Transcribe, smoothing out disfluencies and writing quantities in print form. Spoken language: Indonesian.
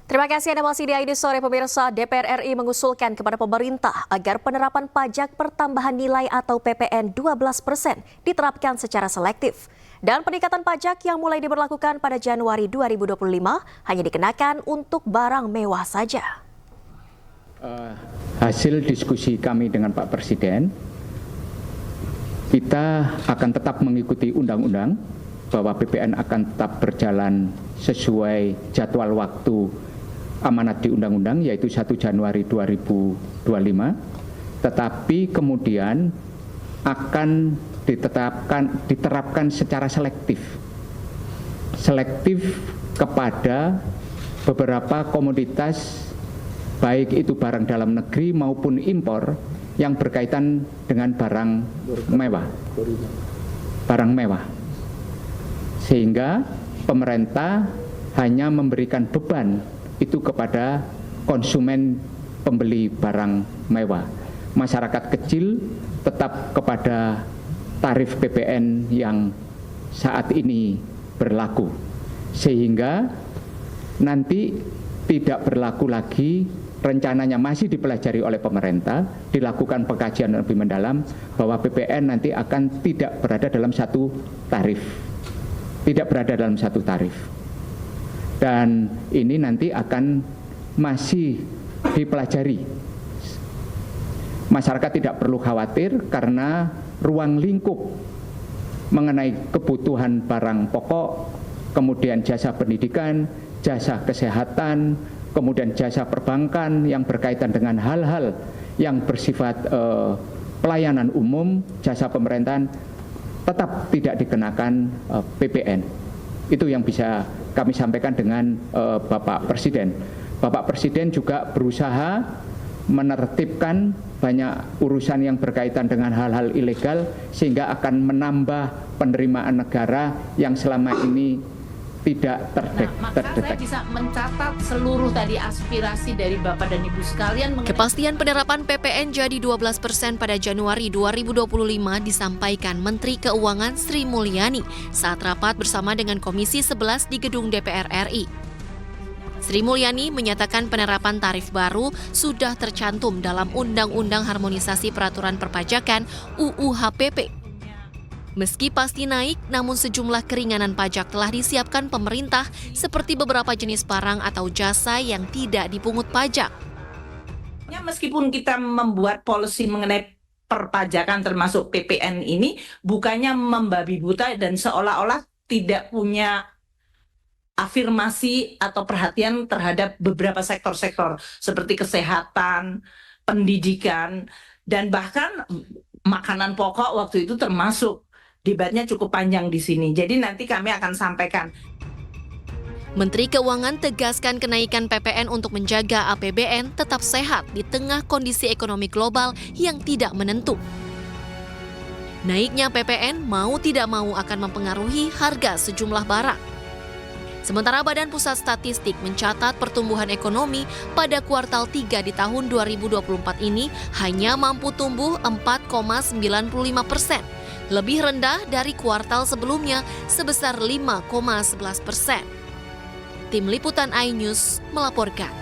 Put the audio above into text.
Terima kasih Anda masih di ID Sore pemirsa. DPR RI mengusulkan kepada pemerintah agar penerapan pajak pertambahan nilai atau PPN 12% diterapkan secara selektif. Dan peningkatan pajak yang mulai diberlakukan pada Januari 2025 hanya dikenakan untuk barang mewah saja. Hasil diskusi kami dengan Pak Presiden, kita akan tetap mengikuti undang-undang bahwa PPN akan tetap berjalan sesuai jadwal waktu amanat di undang-undang, yaitu 1 Januari 2025, tetapi kemudian akan diterapkan secara selektif kepada beberapa komoditas, baik itu barang dalam negeri maupun impor yang berkaitan dengan barang mewah. Sehingga pemerintah hanya memberikan beban itu kepada konsumen pembeli barang mewah. Masyarakat kecil tetap kepada tarif PPN yang saat ini berlaku. Sehingga nanti tidak berlaku lagi, rencananya masih dipelajari oleh pemerintah, dilakukan pengkajian lebih mendalam bahwa PPN nanti akan tidak berada dalam satu tarif. Dan ini nanti akan masih dipelajari. Masyarakat tidak perlu khawatir karena ruang lingkup mengenai kebutuhan barang pokok, kemudian jasa pendidikan, jasa kesehatan, kemudian jasa perbankan yang berkaitan dengan hal-hal yang bersifat pelayanan umum, jasa pemerintahan, tetap tidak dikenakan PPN. Itu yang bisa kami sampaikan dengan Bapak Presiden. Bapak Presiden juga berusaha menertibkan banyak urusan yang berkaitan dengan hal-hal ilegal sehingga akan menambah penerimaan negara yang selama ini tidak terdeteksi. Saya bisa mencatat seluruh tadi aspirasi dari Bapak dan Ibu sekalian. Kepastian penerapan PPN jadi 12% pada Januari 2025 disampaikan Menteri Keuangan Sri Mulyani saat rapat bersama dengan Komisi 11 di gedung DPR RI. Sri Mulyani menyatakan penerapan tarif baru sudah tercantum dalam Undang-Undang Harmonisasi Peraturan Perpajakan UU HPP. Meski pasti naik, namun sejumlah keringanan pajak telah disiapkan pemerintah seperti beberapa jenis barang atau jasa yang tidak dipungut pajak. Meskipun kita membuat policy mengenai perpajakan termasuk PPN ini, bukannya membabi buta dan seolah-olah tidak punya afirmasi atau perhatian terhadap beberapa sektor-sektor seperti kesehatan, pendidikan, dan bahkan makanan pokok waktu itu termasuk. Debatnya cukup panjang di sini, jadi nanti kami akan sampaikan. Menteri Keuangan tegaskan kenaikan PPN untuk menjaga APBN tetap sehat di tengah kondisi ekonomi global yang tidak menentu. Naiknya PPN mau tidak mau akan mempengaruhi harga sejumlah barang. Sementara Badan Pusat Statistik mencatat pertumbuhan ekonomi pada kuartal 3 di tahun 2024 ini hanya mampu tumbuh 4,95%. Lebih rendah dari kuartal sebelumnya sebesar 5,11%. Tim Liputan iNews melaporkan.